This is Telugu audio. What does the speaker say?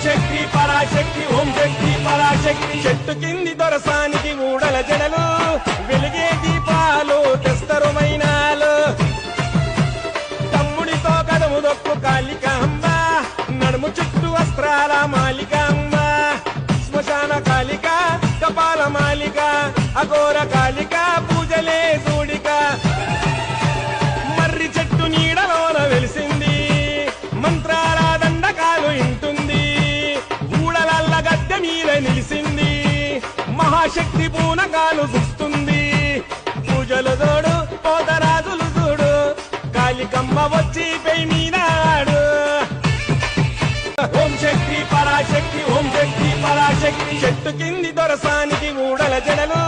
శక్తి పరాశక్తి ఓం శక్తి పరాశక్తి చెట్టు కింది దొరసానికి ఊడల జడలు వెలిగే దీపాలు తెస్తరు మైనాలు తమ్ముడితో కదము దొక్కు కాళికాంబ నడుము చుట్టూ వస్త్రాల మాలికాంబ శ్మశాన కాళిక కపాల మాలిక అఘోర కాళిక పూజలే సూడిక మర్రి చెట్టు నీడలోన వెలిసింది మంత్రాల దండకాలు ఇంటుంది ఊడలల్ల గద్దె మీద నిలిసింది మహాశక్తి పూనకాలు చూస్తుంది పూజలు తోడు పోతరాజులు చూడు కాళికమ్మ వచ్చి పై మీనాడు ఓం శక్తి పరాశక్తి ఓం శక్తి పరాశక్తి చెట్టు కింది దొరసానికి ఊడల జడలు